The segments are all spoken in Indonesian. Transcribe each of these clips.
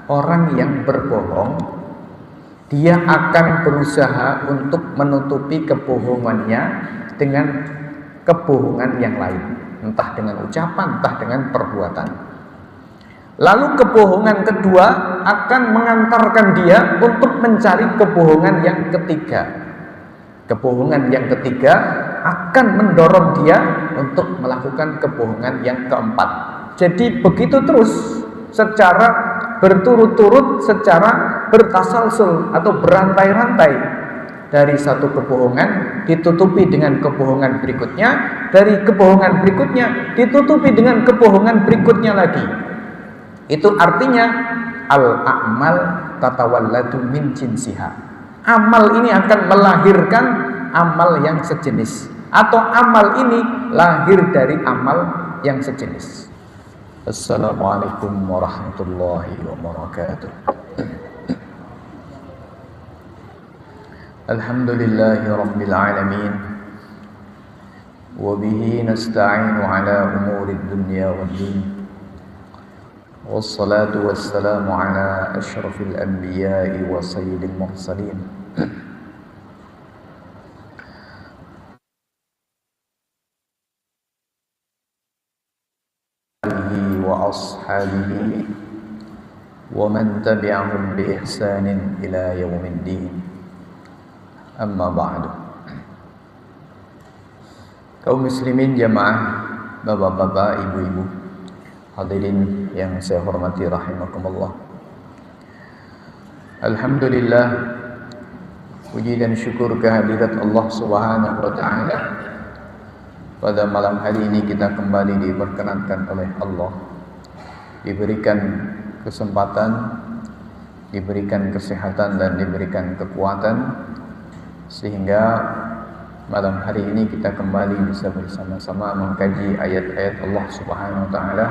orang yang berbohong, dia akan berusaha untuk menutupi kebohongannya dengan kebohongan yang lain, entah dengan ucapan, entah dengan perbuatan. Lalu kebohongan kedua akan mengantarkan dia untuk mencari kebohongan yang ketiga. Kebohongan yang ketiga akan mendorong dia untuk melakukan kebohongan yang keempat. Jadi begitu terus, secara berturut-turut, secara bertasalsul atau berantai-rantai. Dari satu kebohongan ditutupi dengan kebohongan berikutnya, dari kebohongan berikutnya ditutupi dengan kebohongan berikutnya lagi. Itu artinya al-a'mal tatawalladu min jinsiha. Amal ini akan melahirkan amal yang sejenis, atau amal ini lahir dari amal yang sejenis. Assalamualaikum warahmatullahi wabarakatuh. Alhamdulillahi rabbil alamin, wa bihi nasta'inu ala umurid dunya wad din. Wassalatu wassalamu ala asyrafil anbiya'i wa sayyidil mursalin. Alihi wa ashabihi wa man tabi'ahum bi ihsanin ila yaumiddin. Amma ba'du. Kaum muslimin jamaah, bapak-bapak, ibu-ibu, hadirin yang saya hormati rahimakumullah. Alhamdulillah, puji dan syukur kehadirat Allah Subhanahu wa taala. Pada malam hari ini kita kembali diperkenankan oleh Allah, diberikan kesempatan, diberikan kesehatan dan diberikan kekuatan, sehingga malam hari ini kita kembali bisa bersama-sama mengkaji ayat-ayat Allah Subhanahu wa taala,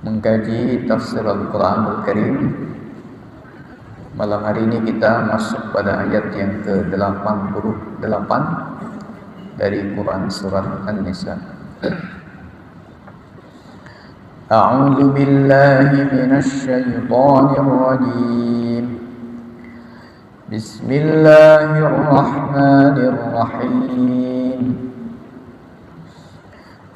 mengkaji tafsir Al-Qur'anul Karim. Malam hari ini kita masuk pada ayat yang ke-88 dari Quran surat An-Nisa. A'udzu billahi minasy syaithanir rajim. Bismillahirrahmanirrahim.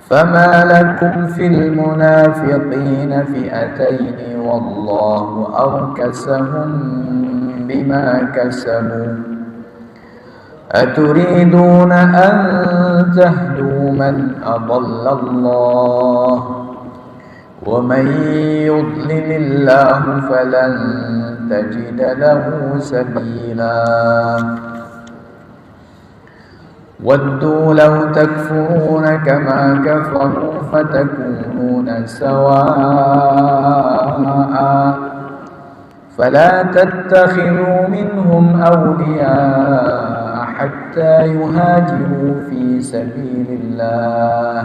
فما لكم في المنافقين فئتين والله أركسهم بما كسبوا أتريدون أن تهدوا من أضل الله ومن يضلل الله فلن تجد له سبيلا ودوا لو تكفرون كما كفروا فتكونون سواء فلا تتخذوا منهم أولياء حتى يهاجروا في سبيل الله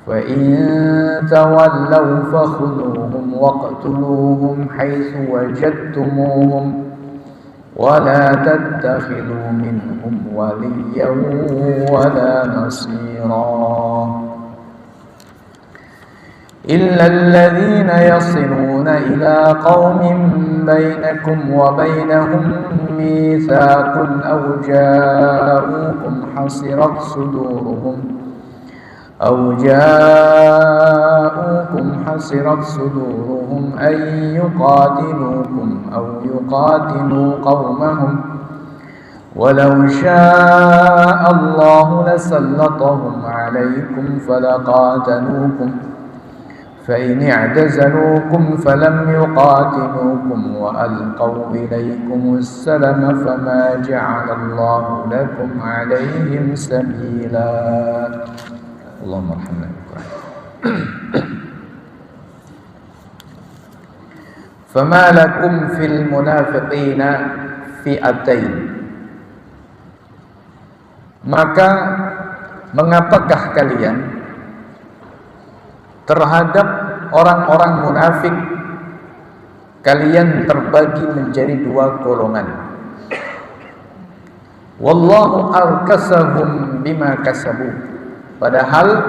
فإن تولوا فخذوهم واقتلوهم حيث وجدتموهم ولا تتخذوا منهم وليا ولا نصيرا إلا الذين يصلون إلى قوم بينكم وبينهم ميثاق أو جاءوكم حصرت صدورهم أن يقاتلوكم أو يقاتلوا قومهم ولو شاء الله لسلطهم عليكم فلقاتلوكم فإن اعتزلوكم فلم يقاتلوكم وألقوا إليكم السلم فما جعل الله لكم عليهم سبيلا. اللهم ارحمنا بالقرآن. فما لكم في المنافقين fi'atain. Maka mengapakah kalian terhadap orang-orang munafik kalian terbagi menjadi dua golongan? Wallahu arkasahum bima kasabu. Padahal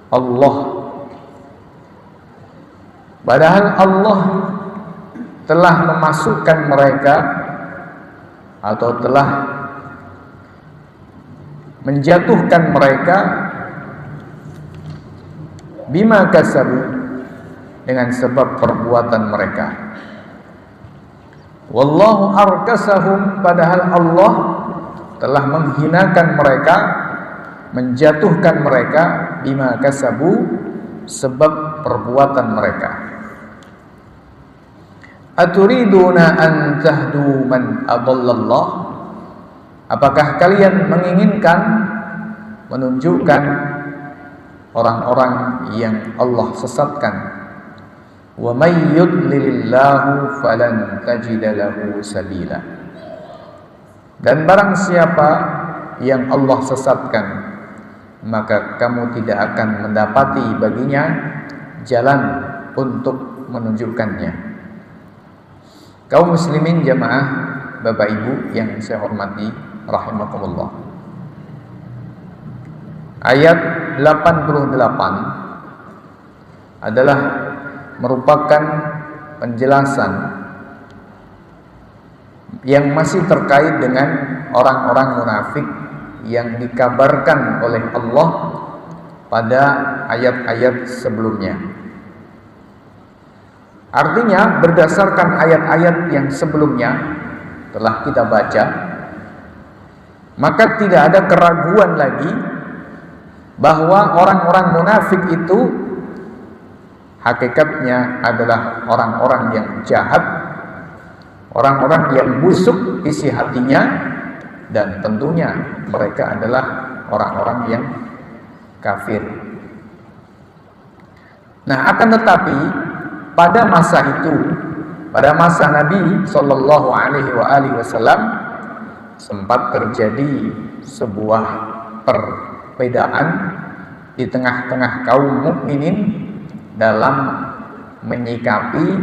Allah Padahal Allah telah memasukkan mereka atau telah menjatuhkan mereka bima kasabu, dengan sebab perbuatan mereka. Wallahu arkasahum, padahal Allah telah menghinakan mereka, menjatuhkan mereka bima kasabu, sebab perbuatan mereka. Aturiduna an tahdu man adallallah, apakah kalian menginginkan menunjukkan orang-orang yang Allah sesatkan? Wa may yudlilillahu falan tajida lahu sabila, dan barang siapa yang Allah sesatkan, maka kamu tidak akan mendapati baginya jalan untuk menunjukkannya. Kaum muslimin jamaah, Bapak Ibu yang saya hormati rahimakumullah. Ayat 88 adalah merupakan penjelasan yang masih terkait dengan orang-orang munafik yang dikabarkan oleh Allah pada ayat-ayat sebelumnya. Artinya berdasarkan ayat-ayat yang sebelumnya telah kita baca, maka tidak ada keraguan lagi bahwa orang-orang munafik itu hakikatnya adalah orang-orang yang jahat, orang-orang yang busuk isi hatinya, dan tentunya mereka adalah orang-orang yang kafir. Nah, akan tetapi pada masa itu, pada masa Nabi Shallallahu Alaihi Wasallam, sempat terjadi sebuah perbedaan di tengah-tengah kaum mukminin dalam menyikapi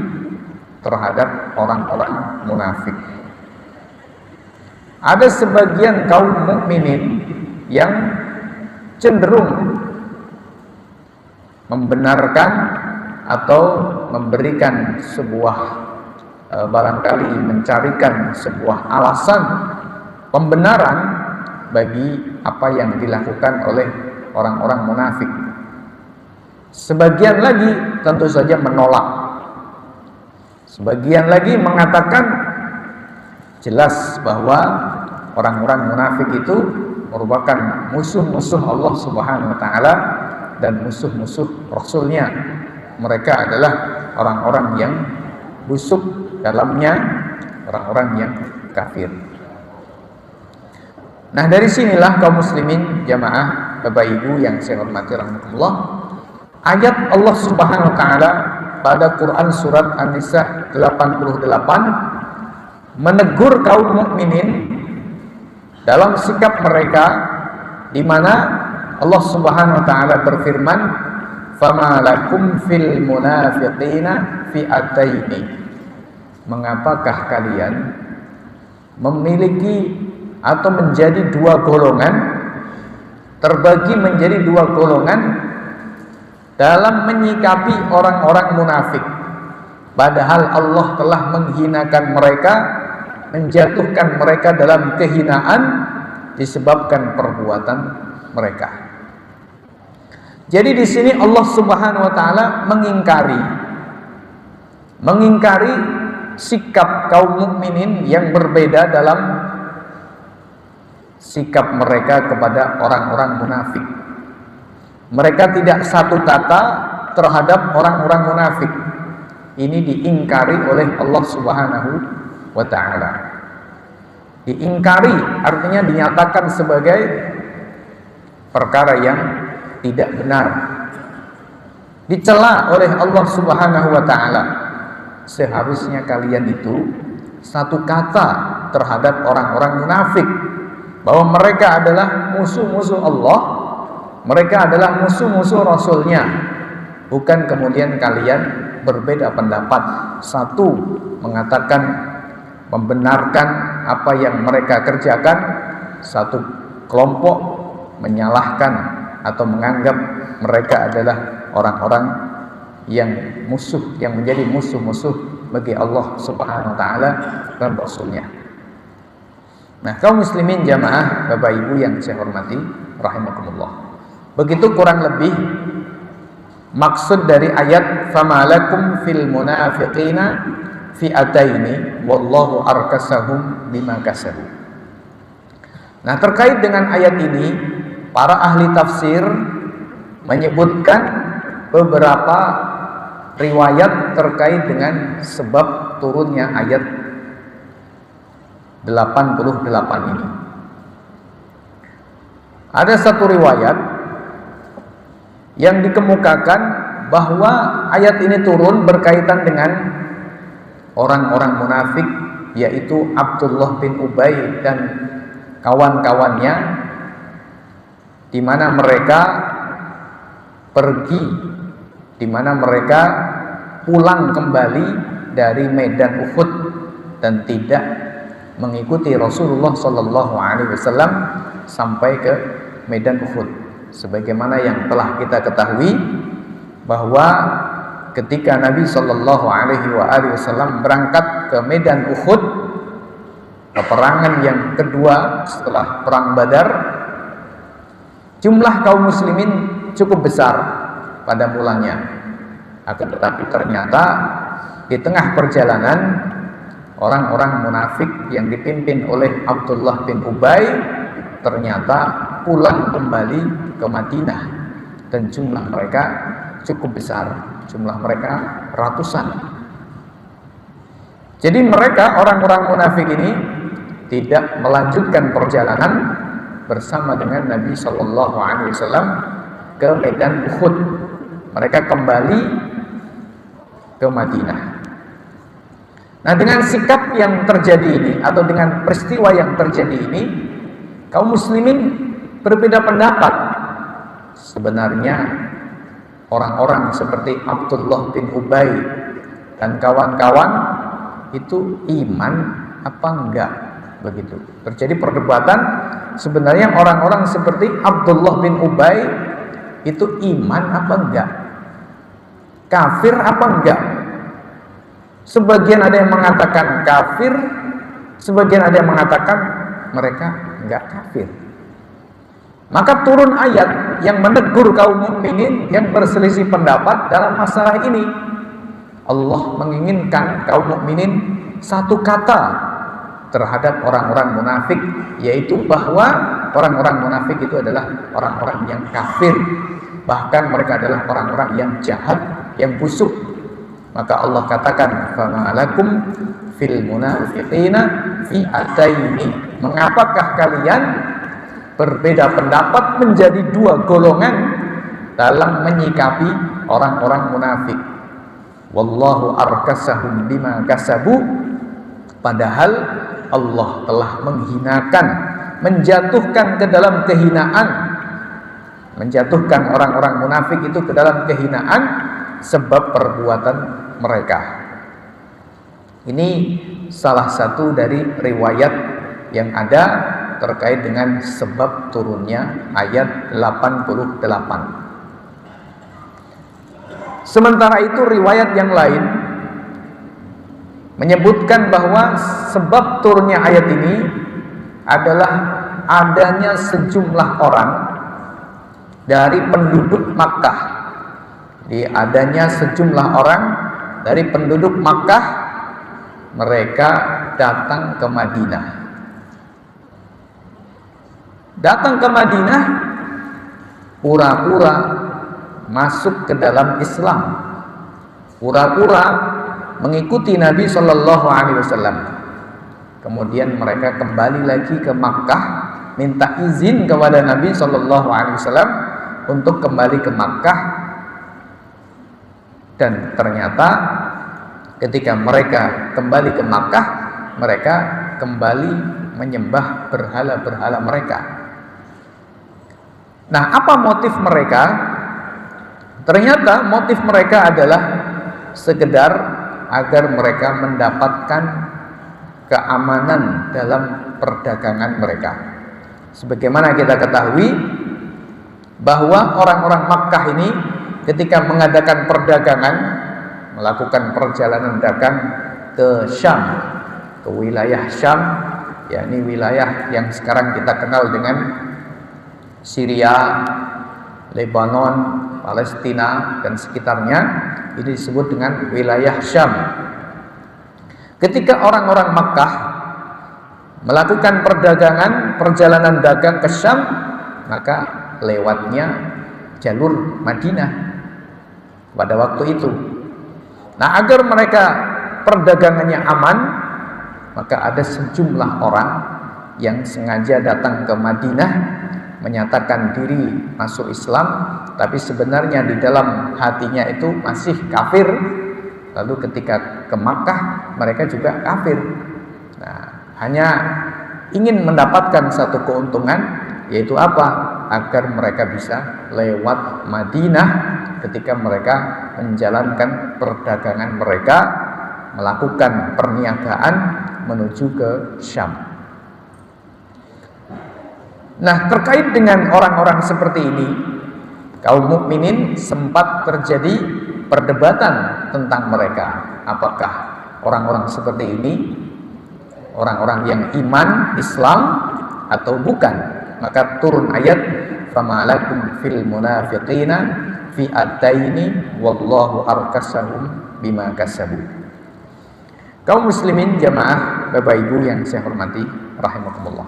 terhadap orang-orang munafik. Ada sebagian kaum mukminin yang cenderung membenarkan atau memberikan sebuah barangkali mencarikan sebuah alasan pembenaran bagi apa yang dilakukan oleh orang-orang munafik. Sebagian lagi tentu saja menolak. Sebagian lagi mengatakan jelas bahwa orang-orang munafik itu merupakan musuh-musuh Allah Subhanahu wa taala dan musuh-musuh Rasulnya. Mereka adalah orang-orang yang busuk dalamnya, orang-orang yang kafir. Nah, dari sinilah kaum muslimin jamaah Bapak Ibu yang saya hormati rahimakumullah, ayat Allah Subhanahu wa taala pada Quran surat An-Nisa 88 menegur kaum mukminin dalam sikap mereka, di mana Allah Subhanahu wa taala berfirman, "Fama lakum fil munafiqina fi'ataini." Mengapakah kalian memiliki atau menjadi dua golongan, terbagi menjadi dua golongan dalam menyikapi orang-orang munafik, padahal Allah telah menghinakan mereka, menjatuhkan mereka dalam kehinaan disebabkan perbuatan mereka. Jadi di sini Allah Subhanahu wa taala mengingkari sikap kaum mukminin yang berbeda dalam sikap mereka kepada orang-orang munafik. Mereka tidak satu kata terhadap orang-orang munafik. Ini diingkari oleh Allah Subhanahu wa taala. Diingkari artinya dinyatakan sebagai perkara yang tidak benar, dicela oleh Allah Subhanahu wa taala. Seharusnya kalian itu satu kata terhadap orang-orang munafik, bahwa mereka adalah musuh-musuh Allah, mereka adalah musuh-musuh Rasulnya. Bukan kemudian kalian berbeda pendapat, satu mengatakan membenarkan apa yang mereka kerjakan, satu kelompok menyalahkan atau menganggap mereka adalah orang-orang yang menjadi musuh-musuh bagi Allah Subhanahu wa taala dan Rasulnya. Nah, kaum muslimin jamaah, Bapak Ibu yang saya hormati rahimakumullah. Begitu kurang lebih maksud dari ayat famalakum fil munafiqina fi'ataini wallahu arkasahum bima kasabu. Nah, terkait dengan ayat ini, para ahli tafsir menyebutkan beberapa riwayat terkait dengan sebab turunnya ayat 88 ini. Ada satu riwayat yang dikemukakan bahwa ayat ini turun berkaitan dengan orang-orang munafik, yaitu Abdullah bin Ubay dan kawan-kawannya, di mana mereka pergi, di mana mereka pulang kembali dari medan Uhud dan tidak mengikuti Rasulullah Sallallahu Alaihi Wasallam sampai ke medan Uhud. Sebagaimana yang telah kita ketahui bahwa ketika Nabi Sallallahu Alaihi Wasallam berangkat ke medan Uhud, peperangan yang kedua setelah perang Badar, jumlah kaum muslimin cukup besar pada mulanya. Akan tetapi ternyata di tengah perjalanan orang-orang munafik yang dipimpin oleh Abdullah bin Ubay ternyata pulang kembali ke Madinah, dan jumlah mereka cukup besar, jumlah mereka ratusan. Jadi mereka, orang-orang munafik ini, tidak melanjutkan perjalanan bersama dengan Nabi Sallallahu Alaihi Wasallam ke medan Uhud. Mereka kembali ke Madinah. Nah, dengan sikap yang terjadi ini, atau dengan peristiwa yang terjadi ini, kaum muslimin berbeda pendapat. Sebenarnya orang-orang seperti Abdullah bin Ubay dan kawan-kawan itu iman apa enggak, begitu. Terjadi perdebatan, sebenarnya orang-orang seperti Abdullah bin Ubay itu iman apa enggak, kafir apa enggak. Sebagian ada yang mengatakan kafir, sebagian ada yang mengatakan mereka enggak kafir. Maka turun ayat yang menegur kaum mukminin yang berselisih pendapat dalam masalah ini. Allah menginginkan kaum mukminin satu kata terhadap orang-orang munafik, yaitu bahwa orang-orang munafik itu adalah orang-orang yang kafir, bahkan mereka adalah orang-orang yang jahat, yang busuk. Maka Allah katakan, famalakum fil munafiqina fi'ataini. Mengapakah kalian berbeda pendapat menjadi dua golongan dalam menyikapi orang-orang munafik? Wallahu arkasahum bima kasabu. Padahal Allah telah menghinakan, menjatuhkan ke dalam kehinaan, menjatuhkan orang-orang munafik itu ke dalam kehinaan sebab perbuatan mereka. Ini salah satu dari riwayat yang ada terkait dengan sebab turunnya ayat 88. Sementara itu riwayat yang lain menyebutkan bahwa sebab turunnya ayat ini adalah adanya sejumlah orang dari penduduk Makkah. Adanya sejumlah orang dari penduduk Makkah, mereka datang ke Madinah. Datang ke Madinah pura-pura masuk ke dalam Islam, pura-pura mengikuti Nabi Shallallahu Alaihi Wasallam. Kemudian mereka kembali lagi ke Makkah, minta izin kepada Nabi Shallallahu Alaihi Wasallam untuk kembali ke Makkah. Dan ternyata ketika mereka kembali ke Makkah, mereka kembali menyembah berhala-berhala mereka. Nah, apa motif mereka? Ternyata motif mereka adalah sekedar agar mereka mendapatkan keamanan dalam perdagangan mereka. Sebagaimana kita ketahui bahwa orang-orang Makkah ini ketika mengadakan perdagangan, melakukan perjalanan dagang ke Syam, ke wilayah Syam, yakni wilayah yang sekarang kita kenal dengan Syria, Lebanon, Palestina dan sekitarnya. Ini disebut dengan wilayah Syam. Ketika orang-orang Makkah melakukan perdagangan, perjalanan dagang ke Syam, maka lewatnya jalur Madinah pada waktu itu. Nah, agar mereka perdagangannya aman, maka ada sejumlah orang yang sengaja datang ke Madinah menyatakan diri masuk Islam, tapi sebenarnya di dalam hatinya itu masih kafir. Lalu ketika ke Makkah mereka juga kafir. Nah, hanya ingin mendapatkan satu keuntungan, yaitu apa? Agar mereka bisa lewat Madinah ketika mereka menjalankan perdagangan mereka, melakukan perniagaan menuju ke Syam. Nah, terkait dengan orang-orang seperti ini, kaum mukminin sempat terjadi perdebatan tentang mereka. Apakah orang-orang seperti ini orang-orang yang iman Islam atau bukan? Maka turun ayat, "Fama lakum fil munafiqina fi'ataini wallahu arkasahum bima kasabu." Kaum muslimin jamaah Bapak Ibu yang saya hormati rahimakumullah.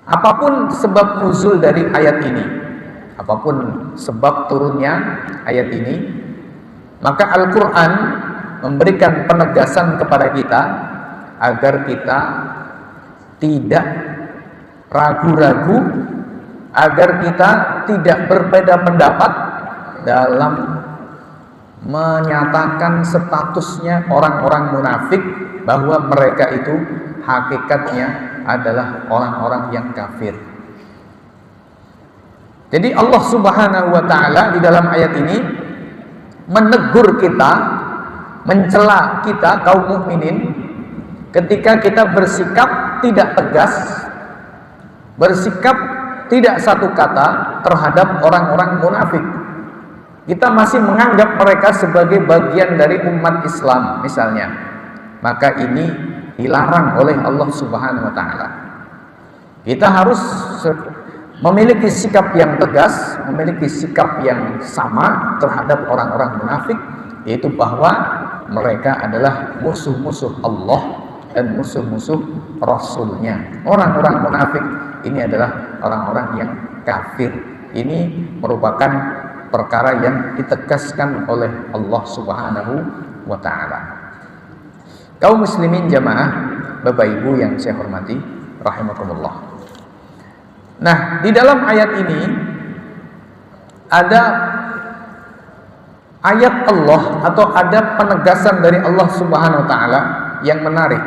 Apapun sebab nuzul dari ayat ini, apapun sebab turunnya ayat ini, maka Al-Quran memberikan penegasan kepada kita agar kita tidak ragu-ragu, agar kita tidak berbeda pendapat dalam menyatakan statusnya orang-orang munafik, bahwa mereka itu hakikatnya adalah orang-orang yang kafir. Jadi Allah Subhanahu wa taala di dalam ayat ini menegur kita, mencela kita kaum mukminin ketika kita bersikap tidak tegas, bersikap tidak satu kata terhadap orang-orang munafik. Kita masih menganggap mereka sebagai bagian dari umat Islam misalnya. Maka ini dilarang oleh Allah Subhanahu wa taala. Kita harus memiliki sikap yang tegas, memiliki sikap yang sama terhadap orang-orang munafik, yaitu bahwa mereka adalah musuh-musuh Allah dan musuh-musuh Rasulnya. Orang-orang munafik ini adalah orang-orang yang kafir. Ini merupakan perkara yang ditegaskan oleh Allah Subhanahu wa taala. Kaum muslimin jamaah Bapak Ibu yang saya hormati rahimakumullah. Nah, di dalam ayat ini ada ayat Allah atau ada penegasan dari Allah Subhanahu wa taala yang menarik,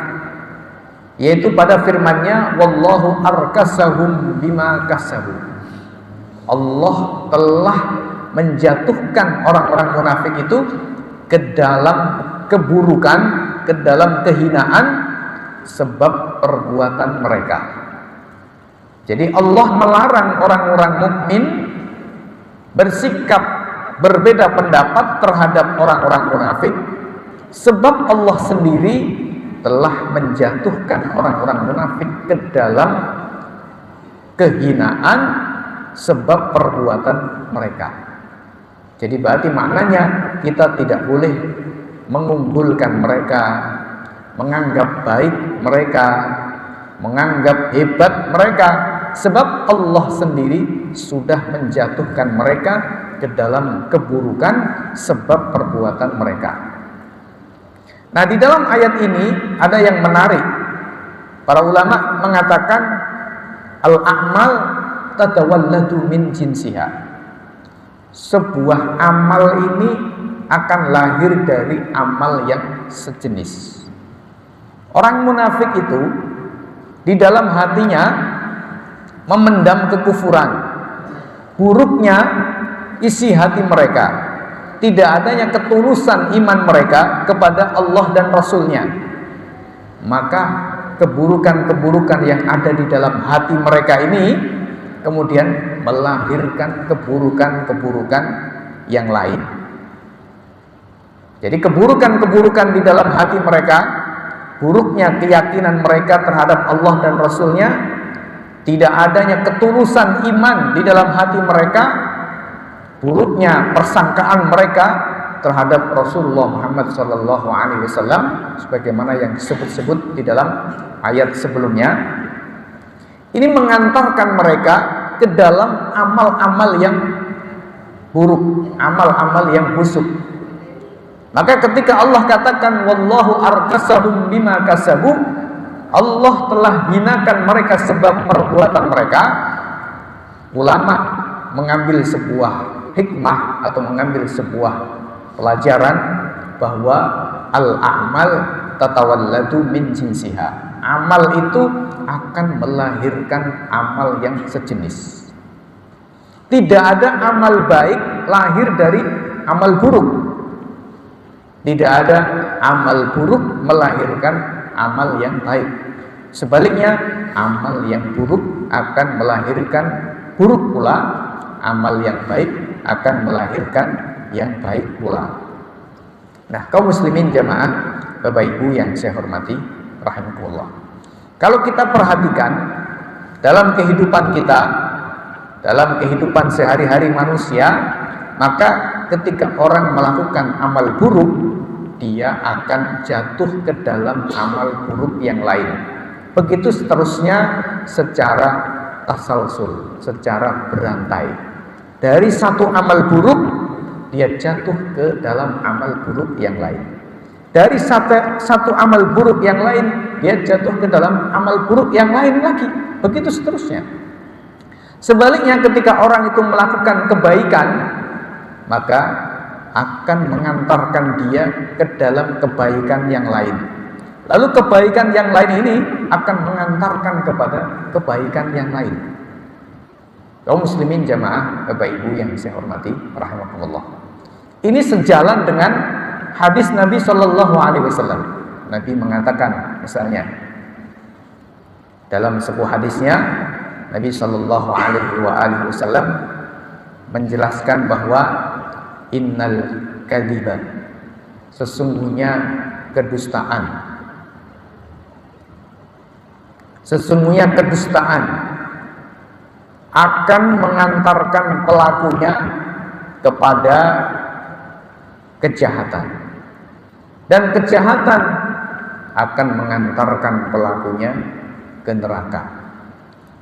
yaitu pada firman-Nya, wallahu arkasahum bima kasabu. Allah telah menjatuhkan orang-orang munafik itu ke dalam keburukan, ke dalam kehinaan sebab perbuatan mereka. Jadi Allah melarang orang-orang mukmin bersikap berbeda pendapat terhadap orang-orang munafik, sebab Allah sendiri telah menjatuhkan orang-orang munafik ke dalam kehinaan sebab perbuatan mereka. Jadi berarti maknanya kita tidak boleh mengunggulkan mereka, menganggap baik mereka, menganggap hebat mereka, sebab Allah sendiri sudah menjatuhkan mereka ke dalam keburukan sebab perbuatan mereka. Nah, di dalam ayat ini ada yang menarik. Para ulama mengatakan al-a'mal tatawalladu min jinsiha. Sebuah amal ini akan lahir dari amal yang sejenis. Orang munafik itu di dalam hatinya memendam kekufuran. Buruknya isi hati mereka, tidak adanya ketulusan iman mereka kepada Allah dan Rasul-Nya. Maka keburukan-keburukan yang ada di dalam hati mereka ini kemudian melahirkan keburukan-keburukan yang lain. Jadi keburukan-keburukan di dalam hati mereka, buruknya keyakinan mereka terhadap Allah dan Rasul-Nya, tidak adanya ketulusan iman di dalam hati mereka, buruknya persangkaan mereka terhadap Rasulullah Muhammad SAW, sebagaimana yang disebut-sebut di dalam ayat sebelumnya. Ini mengantarkan mereka ke dalam amal-amal yang buruk, amal-amal yang busuk. Maka ketika Allah katakan wallahu arkasahum bima kasabu, Allah telah hinakan mereka sebab perbuatan mereka. Ulama mengambil sebuah hikmah atau mengambil sebuah pelajaran bahwa al-a'mal tatawalladu min jinsiha. Amal itu akan melahirkan amal yang sejenis. Tidak ada amal baik lahir dari amal buruk. Tidak ada amal buruk melahirkan amal yang baik. Sebaliknya, amal yang buruk akan melahirkan buruk pula, amal yang baik akan melahirkan yang baik pula. Nah, kaum muslimin jamaah, Bapak Ibu yang saya hormati rahimakumullah. Kalau kita perhatikan dalam kehidupan kita, dalam kehidupan sehari-hari manusia, maka ketika orang melakukan amal buruk, dia akan jatuh ke dalam amal buruk yang lain. Begitu seterusnya secara tasalsul, secara berantai. Dari satu amal buruk, dia jatuh ke dalam amal buruk yang lain. Dari satu amal buruk yang lain, dia jatuh ke dalam amal buruk yang lain lagi. Begitu seterusnya. Sebaliknya ketika orang itu melakukan kebaikan, maka akan mengantarkan dia ke dalam kebaikan yang lain. Lalu kebaikan yang lain ini akan mengantarkan kepada kebaikan yang lain. Kaum muslimin jamaah, Bapak Ibu yang saya hormati rahimakumullah. Ini sejalan dengan hadis Nabi Shallallahu Alaihi Wasallam. Nabi mengatakan misalnya dalam sebuah hadisnya, Nabi Shallallahu Alaihi Wasallam menjelaskan bahwa innal kadhiba, sesungguhnya kedustaan, sesungguhnya kedustaan akan mengantarkan pelakunya kepada kejahatan, dan kejahatan akan mengantarkan pelakunya ke neraka.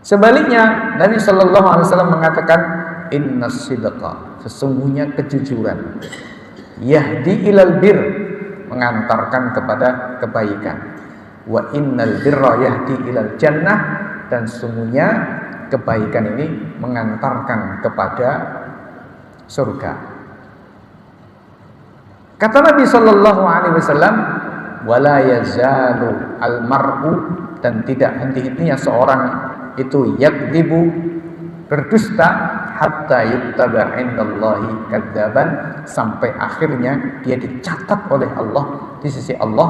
Sebaliknya, Nabi Shallallahu Alaihi Wasallam mengatakan innas sidqa, sesungguhnya kejujuran, yahdi ilal bir, mengantarkan kepada kebaikan, wa innal birra yahdi ilal jannah, dan sesungguhnya kebaikan ini mengantarkan kepada surga. Kata Nabi Shallallahu Alaihi Wasallam, wala yazalu almar'u, dan tidak henti-hentinya seorang itu yakdzibu, berdusta, hatta yuktaba indallahi kadzaban, sampai akhirnya dia dicatat oleh Allah di sisi Allah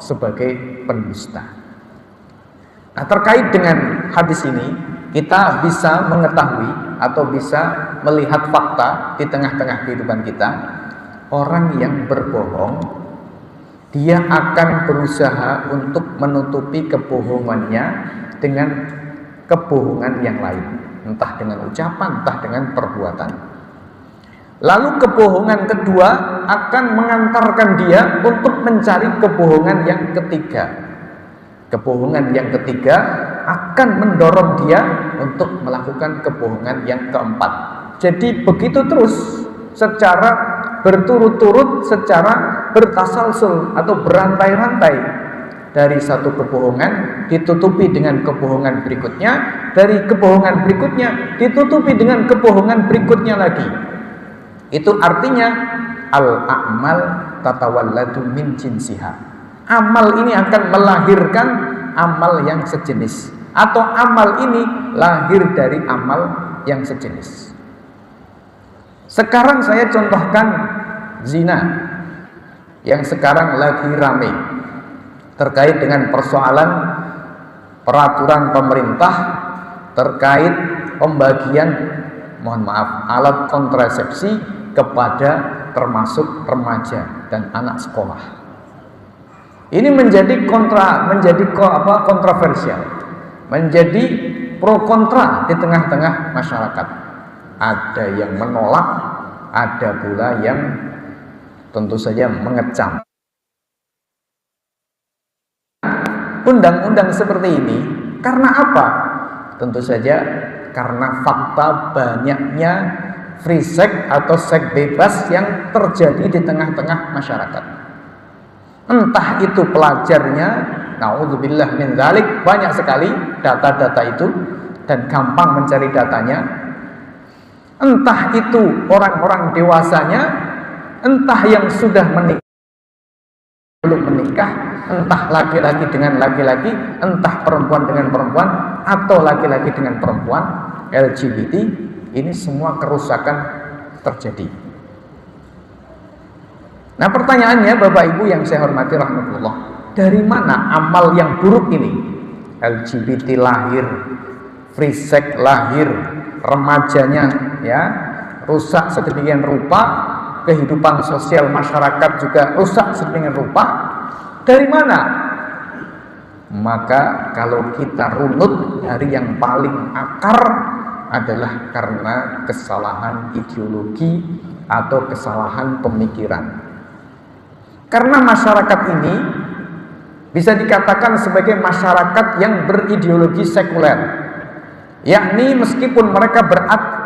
sebagai pendusta. Nah, terkait dengan hadis ini, kita bisa mengetahui atau bisa melihat fakta di tengah-tengah kehidupan kita. Orang yang berbohong, dia akan berusaha untuk menutupi kebohongannya dengan kebohongan yang lain, entah dengan ucapan, entah dengan perbuatan. Lalu kebohongan kedua akan mengantarkan dia untuk mencari kebohongan yang ketiga. Kebohongan yang ketiga akan mendorong dia untuk melakukan kebohongan yang keempat. Jadi begitu terus, secara berturut-turut, secara bertasalsul atau berantai-rantai. Dari satu kebohongan ditutupi dengan kebohongan berikutnya, dari kebohongan berikutnya ditutupi dengan kebohongan berikutnya lagi. Itu artinya al-a'mal tatawalladu min jinsiha. Amal ini akan melahirkan amal yang sejenis, atau amal ini lahir dari amal yang sejenis. Sekarang saya contohkan zina yang sekarang lagi rame terkait dengan persoalan peraturan pemerintah terkait pembagian, mohon maaf, alat kontrasepsi kepada termasuk remaja dan anak sekolah. Ini menjadi kontroversial, menjadi pro kontra di tengah-tengah masyarakat. Ada yang menolak, ada pula yang tentu saja mengecam. Undang-undang seperti ini karena apa? Tentu saja karena fakta banyaknya free sex atau seks bebas yang terjadi di tengah-tengah masyarakat. Entah itu pelajarnya, naudzubillah min dzalik, banyak sekali data-data itu dan gampang mencari datanya. Entah itu orang-orang dewasanya, entah yang sudah menikah belum menikah, entah laki-laki dengan laki-laki, entah perempuan dengan perempuan, atau laki-laki dengan perempuan, LGBT, ini semua kerusakan terjadi. Nah, pertanyaannya Bapak Ibu yang saya hormati rahmatullah, dari mana amal yang buruk ini? LGBT lahir, free sex lahir, remajanya ya rusak sedemikian rupa, kehidupan sosial masyarakat juga rusak sedemikian rupa. Dari mana? Maka kalau kita runut dari yang paling akar adalah karena kesalahan ideologi atau kesalahan pemikiran. Karena masyarakat ini bisa dikatakan sebagai masyarakat yang berideologi sekuler, yakni meskipun mereka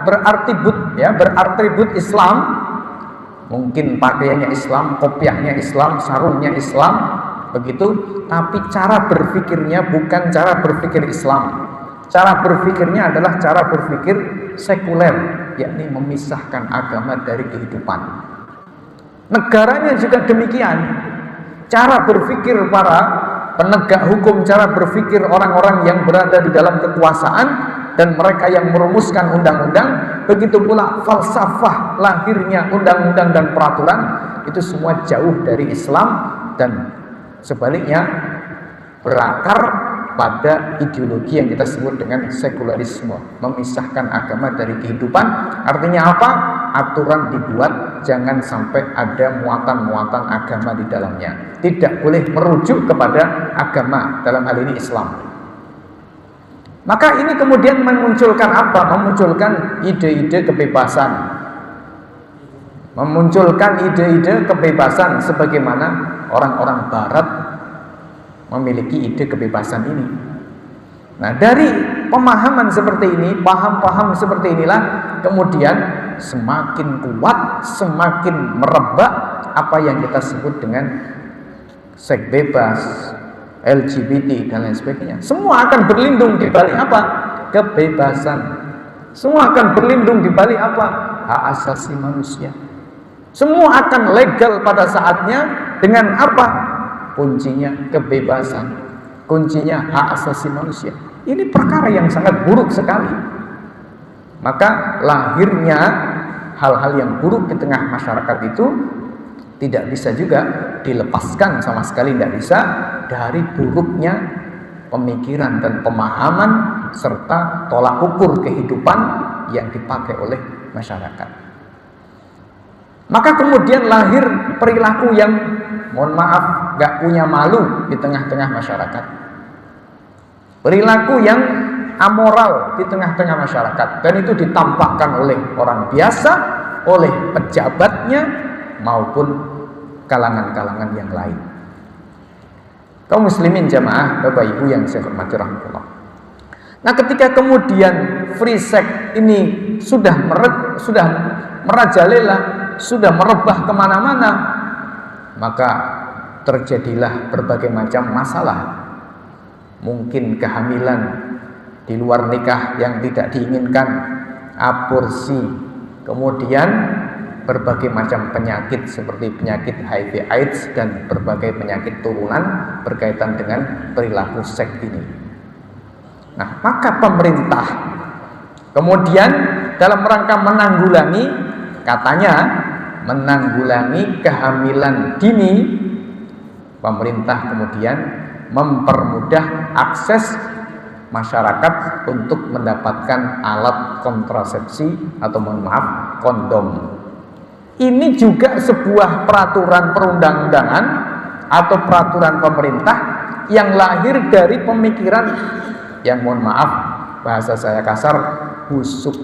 beratribut Islam, mungkin pakaiannya Islam, kopiahnya Islam, sarungnya Islam, begitu, tapi cara berpikirnya bukan cara berpikir Islam. Cara berpikirnya adalah cara berpikir sekuler, yakni memisahkan agama dari kehidupan. Negaranya juga demikian. Cara berpikir para penegak hukum, cara berpikir orang-orang yang berada di dalam kekuasaan dan mereka yang merumuskan undang-undang, begitu pula falsafah lahirnya undang-undang dan peraturan, itu semua jauh dari Islam dan sebaliknya berakar pada ideologi yang kita sebut dengan sekularisme, memisahkan agama dari kehidupan. Artinya apa? Aturan dibuat jangan sampai ada muatan-muatan agama di dalamnya. Tidak boleh merujuk kepada agama, dalam hal ini Islam. Maka ini kemudian memunculkan apa? Memunculkan ide-ide kebebasan. Memunculkan ide-ide kebebasan sebagaimana orang-orang barat memiliki ide kebebasan ini. Nah, dari pemahaman seperti ini, paham-paham seperti inilah kemudian semakin kuat, semakin merebak apa yang kita sebut dengan seks bebas, LGBT dan lain sebagainya. Semua akan berlindung di balik apa? Kebebasan. Semua akan berlindung di balik apa? Hak asasi manusia. Semua akan legal pada saatnya dengan apa? Kuncinya kebebasan, kuncinya hak asasi manusia. Ini perkara yang sangat buruk sekali. Maka lahirnya hal-hal yang buruk di tengah masyarakat itu tidak bisa juga dilepaskan sama sekali, tidak bisa, dari buruknya pemikiran dan pemahaman serta tolak ukur kehidupan yang dipakai oleh masyarakat. Maka kemudian lahir perilaku yang, mohon maaf, gak punya malu di tengah-tengah masyarakat. Perilaku yang amoral di tengah-tengah masyarakat. Dan itu ditampakkan oleh orang biasa, oleh pejabatnya, maupun kalangan-kalangan yang lain. Kaum muslimin jamaah, Bapak Ibu yang saya hormati rahmatullah. Nah, ketika kemudian free sex ini sudah merajalela, sudah merebah kemana-mana, maka terjadilah berbagai macam masalah. Mungkin kehamilan di luar nikah yang tidak diinginkan, aborsi, kemudian berbagai macam penyakit seperti penyakit HIV/AIDS dan berbagai penyakit turunan berkaitan dengan perilaku seks ini. Nah, maka pemerintah kemudian dalam rangka menanggulangi, katanya menanggulangi kehamilan dini, pemerintah kemudian mempermudah akses masyarakat untuk mendapatkan alat kontrasepsi atau mohon maaf kondom. ini juga sebuah peraturan perundang-undangan atau peraturan pemerintah yang lahir dari pemikiran yang, mohon maaf bahasa saya kasar, busuk.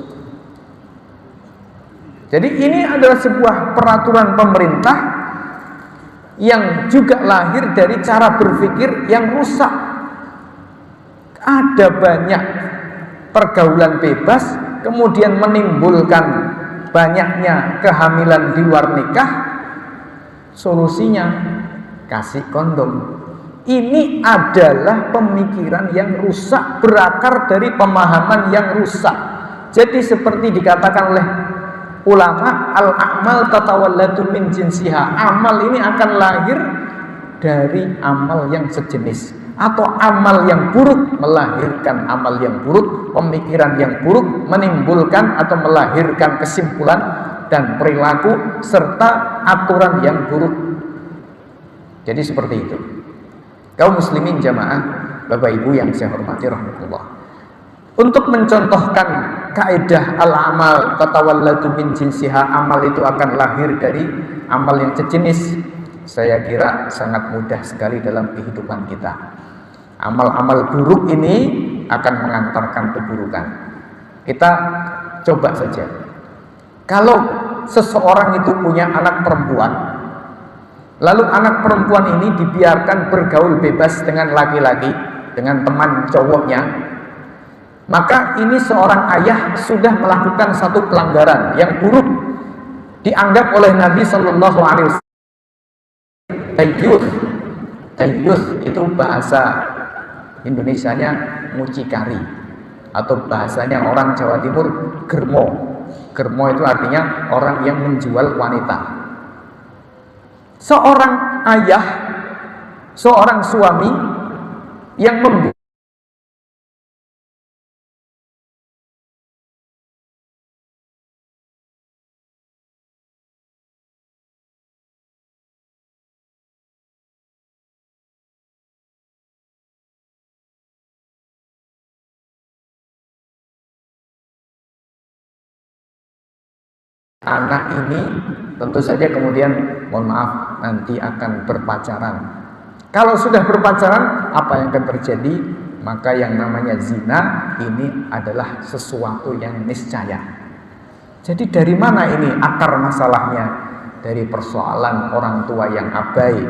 Jadi ini adalah sebuah peraturan pemerintah yang juga lahir dari cara berpikir yang rusak. Ada banyak pergaulan bebas, kemudian menimbulkan banyaknya kehamilan di luar nikah. Solusinya kasih kondom. Ini adalah pemikiran yang rusak, berakar dari pemahaman yang rusak. Jadi seperti dikatakan oleh ulama, al-a'mal tatawalladu min jinsiha. Amal ini akan lahir dari amal yang sejenis, atau amal yang buruk melahirkan amal yang buruk, pemikiran yang buruk menimbulkan atau melahirkan kesimpulan dan perilaku serta aturan yang buruk. Jadi seperti itu. Kaum muslimin jamaah, Bapak Ibu yang saya hormati rahmatullah. Untuk mencontohkan kaidah al-amal tatawalladu min jinsiha, amal itu akan lahir dari amal yang sejenis, saya kira sangat mudah sekali dalam kehidupan kita. Amal-amal buruk ini akan mengantarkan keburukan. Kita coba saja. Kalau seseorang itu punya anak perempuan, lalu anak perempuan ini dibiarkan bergaul bebas dengan laki-laki, dengan teman cowoknya, maka ini seorang ayah sudah melakukan satu pelanggaran yang buruk, dianggap oleh Nabi Shallallahu Alaihi Wasallam tayyus. Itu bahasa Indonesianya mucikari, atau bahasanya orang Jawa Timur germo. Germo itu artinya orang yang menjual wanita. Seorang ayah, seorang suami yang anak ini tentu saja kemudian, mohon maaf, nanti akan berpacaran. Kalau sudah berpacaran, apa yang akan terjadi? Maka yang namanya zina ini adalah sesuatu yang niscaya. Jadi dari mana ini akar masalahnya? Dari persoalan orang tua yang abai,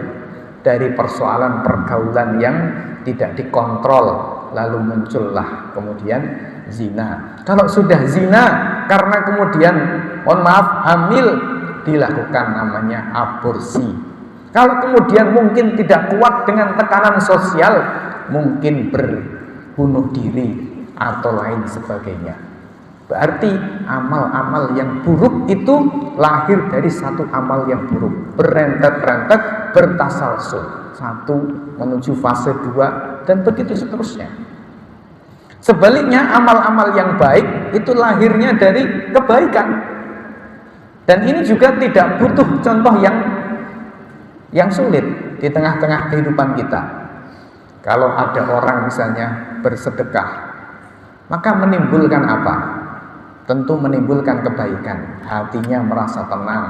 dari persoalan pergaulan yang tidak dikontrol, lalu muncullah kemudian zina. Kalau sudah zina karena kemudian, mohon maaf, hamil, dilakukan namanya aborsi. Kalau kemudian mungkin tidak kuat dengan tekanan sosial, mungkin berbunuh diri atau lain sebagainya. Berarti amal-amal yang buruk itu lahir dari satu amal yang buruk, berentet-rentet, bertasalsul, satu menuju fase 2, dan begitu seterusnya. Sebaliknya amal-amal yang baik itu lahirnya dari kebaikan. Dan ini juga tidak butuh contoh yang sulit di tengah-tengah kehidupan kita. Kalau ada orang misalnya bersedekah, maka menimbulkan apa? Tentu menimbulkan kebaikan. Hatinya merasa tenang,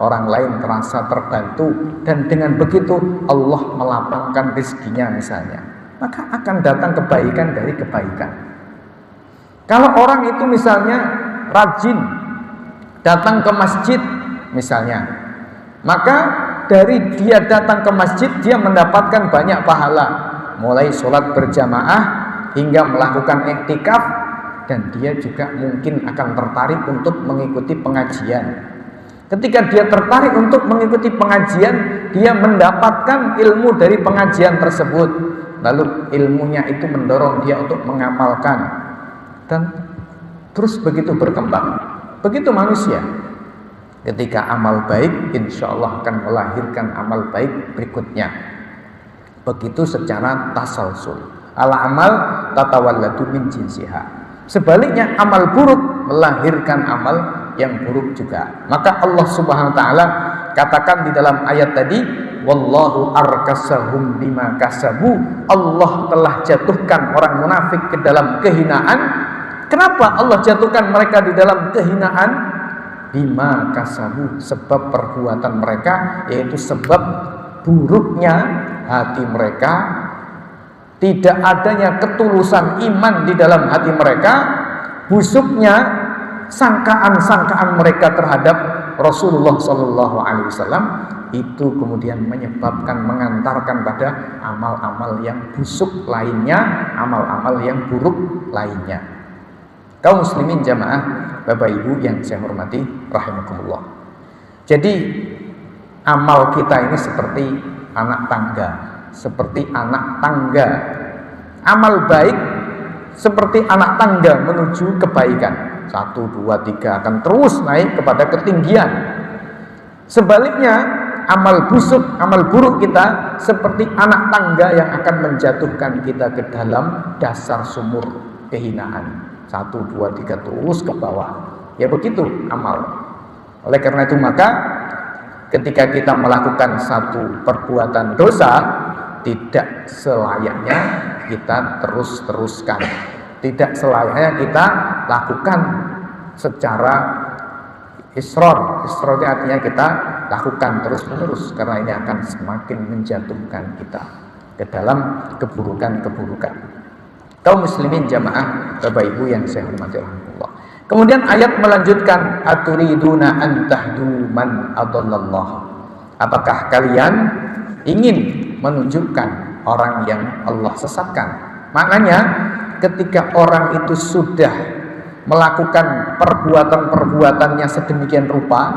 orang lain terasa terbantu, dan dengan begitu Allah melapangkan rezekinya misalnya, maka akan datang kebaikan dari kebaikan. Kalau orang itu misalnya rajin datang ke masjid misalnya, maka dari dia datang ke masjid dia mendapatkan banyak pahala, mulai sholat berjamaah hingga melakukan iktikaf, dan dia juga mungkin akan tertarik untuk mengikuti pengajian. Ketika dia tertarik untuk mengikuti pengajian, dia mendapatkan ilmu dari pengajian tersebut, lalu ilmunya itu mendorong dia untuk mengamalkan, dan terus begitu berkembang. Begitu manusia, ketika amal baik, insya Allah akan melahirkan amal baik berikutnya. Begitu secara tasalsul. Al-amal tatawalladu min jinsiha. Sebaliknya amal buruk melahirkan amal yang buruk juga. Maka Allah Subhanahu wa taala katakan di dalam ayat tadi, wallahu arkasahum bima kasabu. Allah telah jatuhkan orang munafik ke dalam kehinaan. Kenapa Allah jatuhkan mereka di dalam kehinaan? bima kasabu, sebab perbuatan mereka, yaitu sebab buruknya hati mereka, tidak adanya ketulusan iman di dalam hati mereka, busuknya sangkaan-sangkaan mereka terhadap Rasulullah Shallallahu Alaihi Wasallam, itu kemudian menyebabkan, mengantarkan pada amal-amal yang busuk lainnya, amal-amal yang buruk lainnya. Kaum muslimin jamaah, Bapak Ibu yang saya hormati rahimakumullah. Jadi amal kita ini seperti anak tangga, seperti anak tangga. Amal baik seperti anak tangga menuju kebaikan. 1, 2, 3 akan terus naik kepada ketinggian. Sebaliknya, amal busuk, amal buruk kita seperti anak tangga yang akan menjatuhkan kita ke dalam dasar sumur kehinaan. 1, 2, 3 terus ke bawah. Ya begitu amal. Oleh karena itu maka ketika kita melakukan satu perbuatan dosa, tidak selayaknya kita terus-teruskan. Tidak selayaknya kita lakukan secara israr. Israr itu artinya kita lakukan terus-menerus, karena ini akan semakin menjatuhkan kita ke dalam keburukan-keburukan. Kaum muslimin jamaah, Bapak Ibu yang saya hormati Allah. Kemudian ayat melanjutkan, aturiduna an tahdu man adallallah. Apakah kalian ingin menunjukkan orang yang Allah sesatkan? Maknanya ketika orang itu sudah melakukan perbuatan-perbuatannya sedemikian rupa,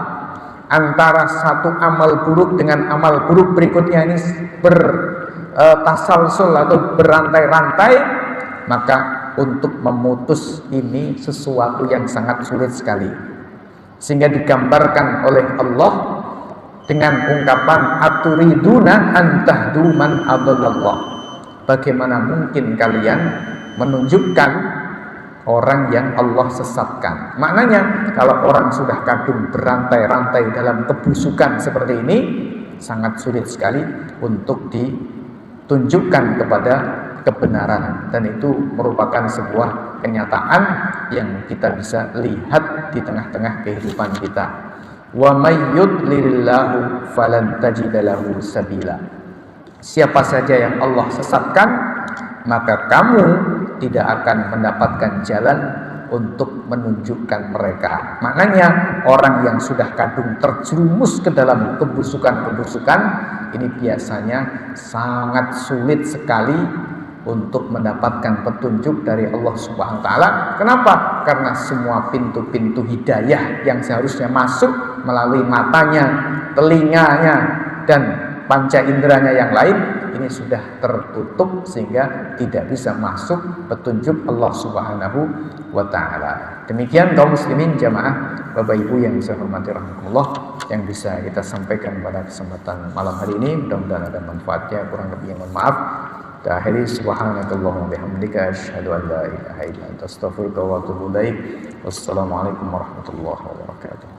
antara satu amal buruk dengan amal buruk berikutnya ini bertasalsul atau berantai-rantai, maka untuk memutus ini sesuatu yang sangat sulit sekali. Sehingga digambarkan oleh Allah dengan ungkapan aturiduna an tahdu man adallallah. Bagaimana mungkin kalian menunjukkan orang yang Allah sesatkan? Maknanya kalau orang sudah kadung berantai-rantai dalam kebusukan seperti ini, sangat sulit sekali untuk ditunjukkan kepada kebenaran, dan itu merupakan sebuah kenyataan yang kita bisa lihat di tengah-tengah kehidupan kita. Wa may yudlilillahu falan tajida lahu sabila. Siapa saja yang Allah sesatkan, maka kamu tidak akan mendapatkan jalan untuk menunjukkan mereka. Maknanya orang yang sudah kadung terjerumus ke dalam kebusukan-kebusukan ini biasanya sangat sulit sekali untuk mendapatkan petunjuk dari Allah Subhanahu wa taala. Kenapa? Karena semua pintu-pintu hidayah yang seharusnya masuk melalui matanya, telinganya, dan panca inderanya yang lain ini sudah tertutup sehingga tidak bisa masuk petunjuk Allah Subhanahu wa taala. Demikian kaum muslimin jamaah, Bapak Ibu yang saya hormati rahimakumullah, yang bisa kita sampaikan pada kesempatan malam hari ini. Mudah-mudahan ada manfaatnya, kurang lebihnya mohon maaf. Akhiri subhanakallahumma bihamdika asyhadu an la ilaha illa anta astaghfiruka wa atubu ilaik. Wassalamualaikum warahmatullahi wabarakatuh.